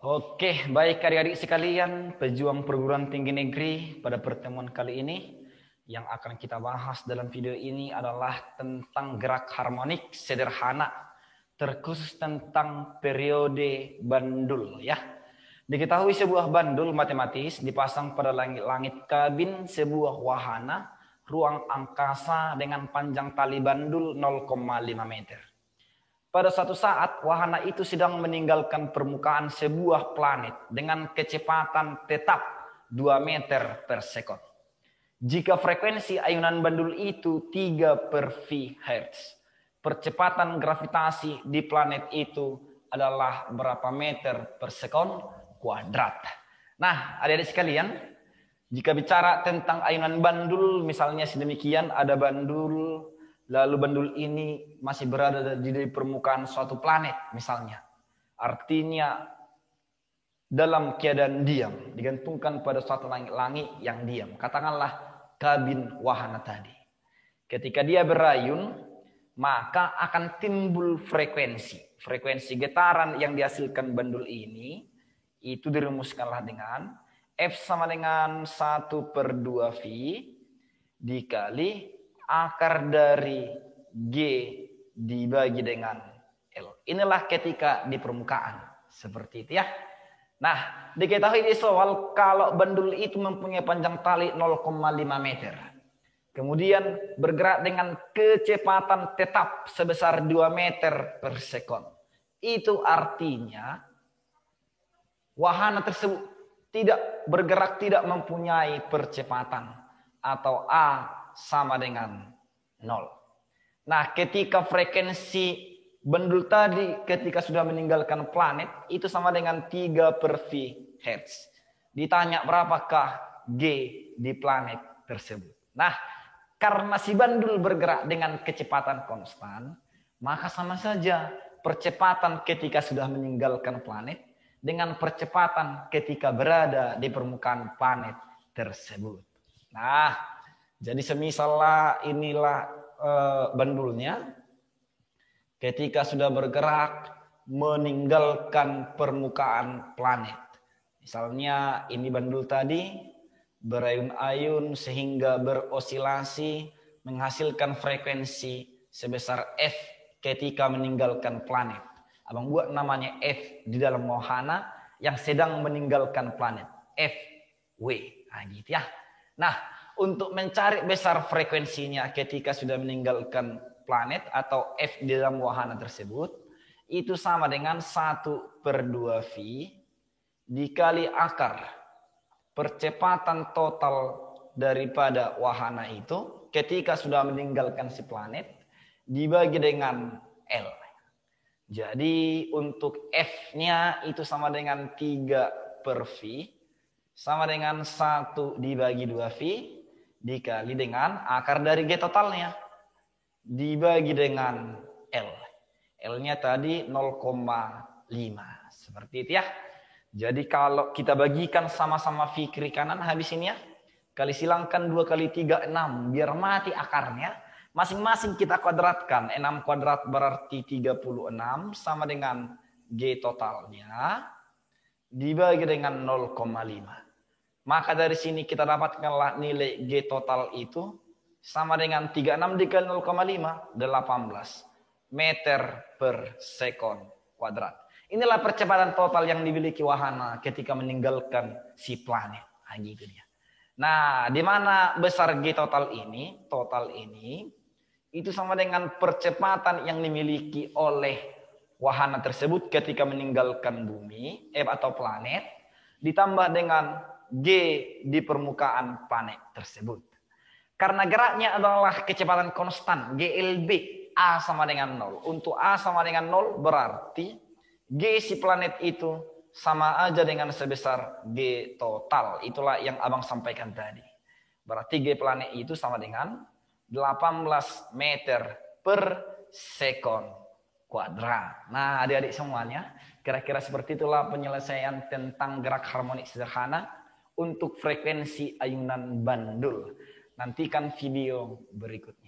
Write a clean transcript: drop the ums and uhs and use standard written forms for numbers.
Oke, baik adik-adik sekalian, pejuang perguruan tinggi negeri, pada pertemuan kali ini yang akan kita bahas dalam video ini adalah tentang gerak harmonik sederhana, terkhusus tentang periode bandul ya. Diketahui sebuah bandul matematis dipasang pada langit-langit kabin sebuah wahana ruang angkasa dengan panjang tali bandul 0,5 meter. Pada suatu saat, wahana itu sedang meninggalkan permukaan sebuah planet dengan kecepatan tetap 2 meter per sekon. Jika frekuensi ayunan bandul itu 3 per V Hz, percepatan gravitasi di planet itu adalah berapa meter per sekon kuadrat. Nah, adik-adik sekalian, jika bicara tentang ayunan bandul, misalnya sedemikian, ada bandul, lalu bandul ini masih berada di permukaan suatu planet misalnya. Artinya dalam keadaan diam, digantungkan pada suatu langit-langit yang diam. Katakanlah kabin wahana tadi. Ketika dia berayun, maka akan timbul frekuensi. Frekuensi getaran yang dihasilkan bandul ini, itu dirumuskanlah dengan F sama dengan 1 per 2 V dikali akar dari G dibagi dengan L. Inilah ketika di permukaan. Seperti itu ya. Nah, diketahui di soal kalau bandul itu mempunyai panjang tali 0,5 meter. Kemudian bergerak dengan kecepatan tetap sebesar 2 meter per sekon. Itu artinya wahana tersebut tidak bergerak, tidak mempunyai percepatan. Atau A sama dengan 0. Nah, ketika frekuensi bandul tadi ketika sudah meninggalkan planet itu sama dengan 3 per V Hz. Ditanya berapakah G di planet tersebut. Nah, karena si bandul bergerak dengan kecepatan konstan, maka sama saja percepatan ketika sudah meninggalkan planet dengan percepatan ketika berada di permukaan planet tersebut. Nah, jadi semisalnya inilah bandulnya ketika sudah bergerak meninggalkan permukaan planet. Misalnya ini bandul tadi berayun-ayun sehingga berosilasi menghasilkan frekuensi sebesar F ketika meninggalkan planet. Abang buat namanya F di dalam wahana yang sedang meninggalkan planet. FW. Nah, gitu ya. Nah, untuk mencari besar frekuensinya ketika sudah meninggalkan planet atau F di dalam wahana tersebut, itu sama dengan 1 per 2 V dikali akar percepatan total daripada wahana itu ketika sudah meninggalkan si planet dibagi dengan L. Jadi untuk F-nya itu sama dengan 3 per V sama dengan 1 dibagi 2 V dikali dengan akar dari G totalnya dibagi dengan L. L-nya tadi 0,5. Seperti itu ya. Jadi kalau kita bagikan sama-sama V kiri kanan habis ini ya. Kali silangkan 2 kali 3, 6. Biar mati akarnya. Masing-masing kita kuadratkan. 6 kuadrat berarti 36 sama dengan G totalnya. Dibagi dengan 0,5. Maka dari sini kita dapatkanlah nilai G total itu sama dengan 36 dikali 0,5. 18 meter per sekon kuadrat. Inilah percepatan total yang dimiliki wahana ketika meninggalkan si planet. Nah, gitu dia. Nah, di mana besar G total ini? Total ini itu sama dengan percepatan yang dimiliki oleh wahana tersebut ketika meninggalkan bumi atau planet ditambah dengan G di permukaan planet tersebut. Karena geraknya adalah kecepatan konstan GLB A sama dengan 0. Untuk A sama dengan 0 berarti G si planet itu sama aja dengan sebesar G total. Itulah yang abang sampaikan tadi. Berarti G planet itu sama dengan 18 meter per sekon kuadrat. Nah, adik-adik semuanya, kira-kira seperti itulah penyelesaian tentang gerak harmonik sederhana untuk frekuensi ayunan bandul. Nantikan video berikutnya.